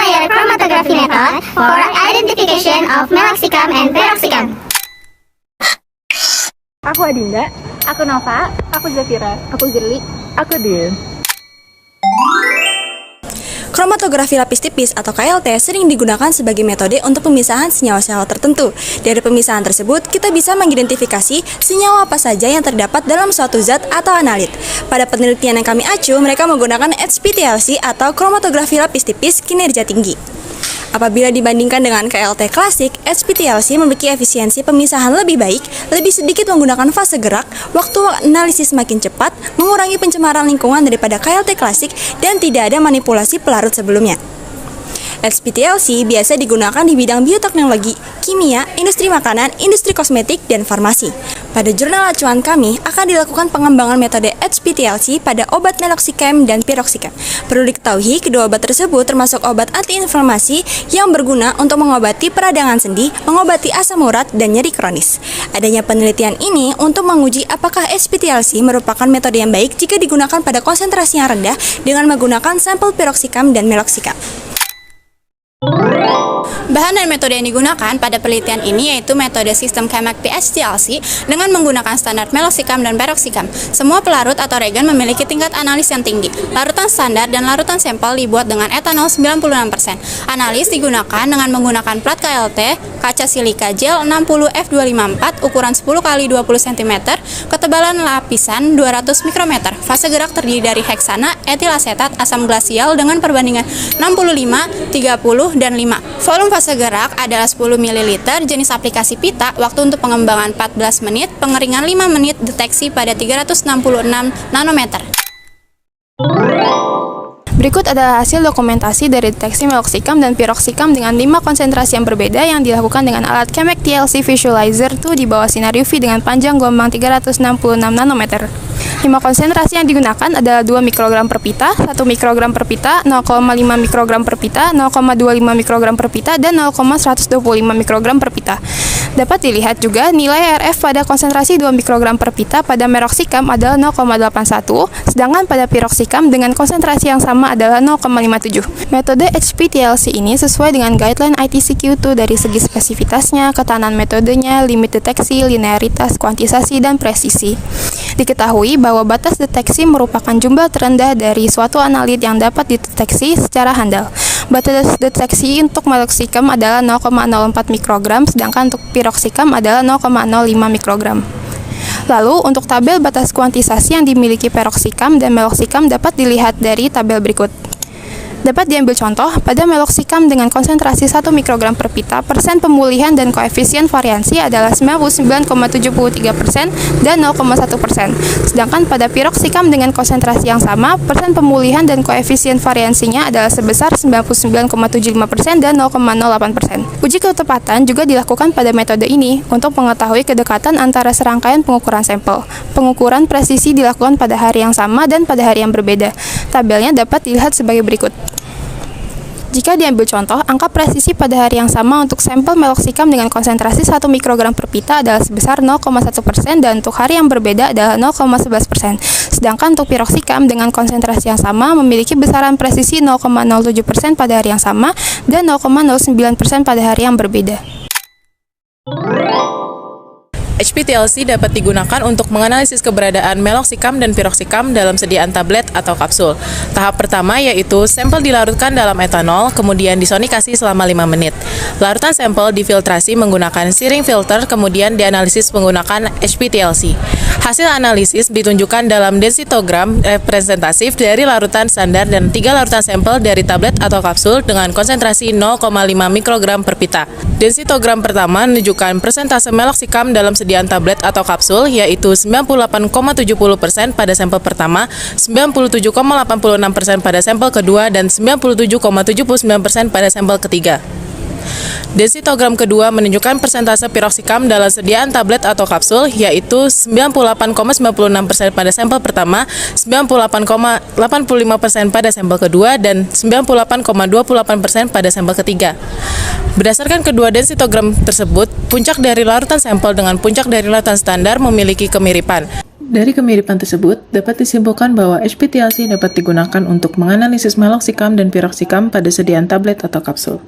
higher chromatography method for identification of meloxicam and peroxicam. Aku Adinda. Aku Nova. Aku Zafira. Aku Zirli. Aku Din. Kromatografi lapis tipis atau KLT sering digunakan sebagai metode untuk pemisahan senyawa-senyawa tertentu. Dari pemisahan tersebut, kita bisa mengidentifikasi senyawa apa saja yang terdapat dalam suatu zat atau analit. Pada penelitian yang kami acu, mereka menggunakan HPLC atau kromatografi lapis tipis kinerja tinggi. Apabila dibandingkan dengan KLT klasik, HPLC memiliki efisiensi pemisahan lebih baik, lebih sedikit menggunakan fase gerak, waktu analisis makin cepat, mengurangi pencemaran lingkungan daripada KLT klasik, dan tidak ada manipulasi pelarut sebelumnya. HPLC biasa digunakan di bidang bioteknologi, kimia, industri makanan, industri kosmetik, dan farmasi. Pada jurnal acuan kami akan dilakukan pengembangan metode HPLC pada obat meloxicam dan piroxicam. Perlu diketahui, kedua obat tersebut termasuk obat antiinflamasi yang berguna untuk mengobati peradangan sendi, mengobati asam urat, dan nyeri kronis. Adanya penelitian ini untuk menguji apakah HPLC merupakan metode yang baik jika digunakan pada konsentrasi yang rendah dengan menggunakan sampel piroxicam dan meloxicam. Bahan dan metode yang digunakan pada penelitian ini yaitu metode sistem Chemac HPLC dengan menggunakan standar meloxicam dan peroxicam. Semua pelarut atau reagen memiliki tingkat analis yang tinggi. Larutan standar dan larutan sampel dibuat dengan etanol 96%. Analis digunakan dengan menggunakan plat KLT, kaca silika gel 60F254 ukuran 10 x 20 cm, ketebalan lapisan 200 mikrometer. Fase gerak terdiri dari heksana, etil asetat, asam glasial dengan perbandingan 65, 30, dan 5. Volume fase gerak adalah 10 ml, jenis aplikasi pita, waktu untuk pengembangan 14 menit, pengeringan 5 menit, deteksi pada 366 nanometer. Berikut adalah hasil dokumentasi dari deteksi meloxicam dan piroxicam dengan 5 konsentrasi yang berbeda yang dilakukan dengan alat Chemac TLC Visualizer 2 di bawah sinar UV dengan panjang gelombang 366 nanometer. 5 konsentrasi yang digunakan adalah 2 mikrogram per pita, 1 mikrogram per pita, 0,5 mikrogram per pita, 0,25 mikrogram per pita, dan 0,125 mikrogram per pita. Dapat dilihat juga nilai RF pada konsentrasi 2 mikrogram per pita pada meloxicam adalah 0,81, sedangkan pada piroxicam dengan konsentrasi yang sama adalah 0,57. Metode HPLC ini sesuai dengan guideline ITCQ2 dari segi spesifitasnya, ketahanan metodenya, limit deteksi, linearitas, kuantisasi, dan presisi. Diketahui bahwa batas deteksi merupakan jumlah terendah dari suatu analit yang dapat dideteksi secara handal. Batas deteksi untuk meloxicam adalah 0,04 mikrogram, sedangkan untuk piroxicam adalah 0,05 mikrogram. Lalu, untuk tabel batas kuantisasi yang dimiliki peroxicam dan meloxicam dapat dilihat dari tabel berikut. Dapat diambil contoh, pada meloxicam dengan konsentrasi 1 mikrogram per pita, persen pemulihan dan koefisien variansi adalah 99,73% dan 0,1%. Sedangkan pada piroxicam dengan konsentrasi yang sama, persen pemulihan dan koefisien variansinya adalah sebesar 99,75% dan 0,08%. Uji ketepatan juga dilakukan pada metode ini untuk mengetahui kedekatan antara serangkaian pengukuran sampel. Pengukuran presisi dilakukan pada hari yang sama dan pada hari yang berbeda. Tabelnya dapat dilihat sebagai berikut. Jika diambil contoh, angka presisi pada hari yang sama untuk sampel meloxicam dengan konsentrasi 1 mikrogram per pita adalah sebesar 0,1% dan untuk hari yang berbeda adalah 0,11%. Sedangkan untuk piroxicam dengan konsentrasi yang sama memiliki besaran presisi 0,07% pada hari yang sama dan 0,09% pada hari yang berbeda. HPLC dapat digunakan untuk menganalisis keberadaan meloxicam dan piroxicam dalam sediaan tablet atau kapsul. Tahap pertama yaitu sampel dilarutkan dalam etanol, kemudian disonikasi selama 5 menit. Larutan sampel difiltrasi menggunakan searing filter, kemudian dianalisis menggunakan HPLC. Hasil analisis ditunjukkan dalam densitogram representatif dari larutan standar dan 3 larutan sampel dari tablet atau kapsul dengan konsentrasi 0,5 mikrogram per pita. Densitogram pertama menunjukkan persentase meloxicam dalam sediaan tablet atau kapsul, yaitu 98,70% pada sampel pertama, 97,86% pada sampel kedua, dan 97,79% pada sampel ketiga. Densitogram kedua menunjukkan persentase piroxicam dalam sediaan tablet atau kapsul, yaitu 98,96% pada sampel pertama, 98,85% pada sampel kedua, dan 98,28% pada sampel ketiga. Berdasarkan kedua densitogram tersebut, puncak dari larutan sampel dengan puncak dari larutan standar memiliki kemiripan. Dari kemiripan tersebut, dapat disimpulkan bahwa HPTLC dapat digunakan untuk menganalisis meloxicam dan piroxicam pada sediaan tablet atau kapsul.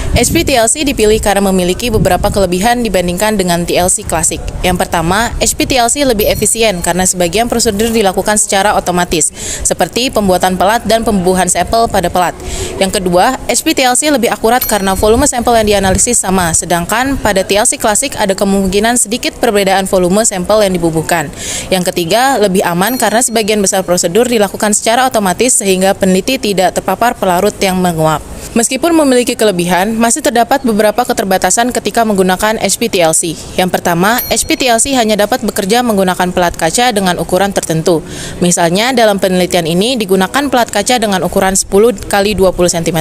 HPTLC dipilih karena memiliki beberapa kelebihan dibandingkan dengan TLC klasik. Yang pertama, HPTLC lebih efisien karena sebagian prosedur dilakukan secara otomatis, seperti pembuatan pelat dan pembubuhan sampel pada pelat. Yang kedua, HPTLC lebih akurat karena volume sampel yang dianalisis sama, sedangkan pada TLC klasik ada kemungkinan sedikit perbedaan volume sampel yang dibubuhkan. Yang ketiga, lebih aman karena sebagian besar prosedur dilakukan secara otomatis sehingga peneliti tidak terpapar pelarut yang menguap. Meskipun memiliki kelebihan, masih terdapat beberapa keterbatasan ketika menggunakan HPTLC. Yang pertama, HPTLC hanya dapat bekerja menggunakan pelat kaca dengan ukuran tertentu. Misalnya, dalam penelitian ini digunakan pelat kaca dengan ukuran 10 x 20 cm.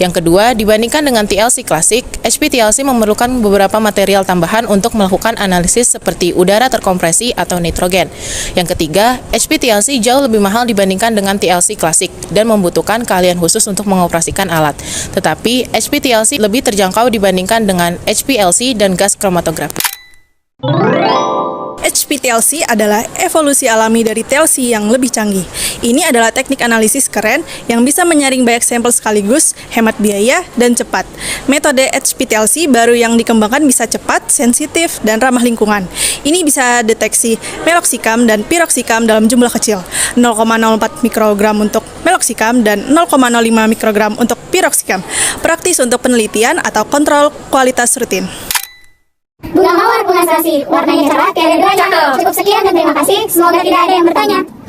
Yang kedua, dibandingkan dengan TLC klasik, HPTLC memerlukan beberapa material tambahan untuk melakukan analisis seperti udara terkompresi atau nitrogen. Yang ketiga, HPTLC jauh lebih mahal dibandingkan dengan TLC klasik dan membutuhkan keahlian khusus untuk mengoperasikan alat. Tetapi, HPTLC lebih terjangkau dibandingkan dengan HPLC dan gas kromatografi. HPTLC adalah evolusi alami dari TLC yang lebih canggih. Ini adalah teknik analisis keren yang bisa menyaring banyak sampel sekaligus, hemat biaya, dan cepat. Metode HPTLC baru yang dikembangkan bisa cepat, sensitif, dan ramah lingkungan. Ini bisa deteksi meloxicam dan piroxicam dalam jumlah kecil, 0,04 mikrogram untuk meloxicam dan 0,05 mikrogram untuk piroxicam. Praktis untuk penelitian atau kontrol kualitas rutin. Bunga mawar, bunga serasi, warnanya cerah, tiada duanya. Cukup sekian dan terima kasih. Semoga tidak ada yang bertanya.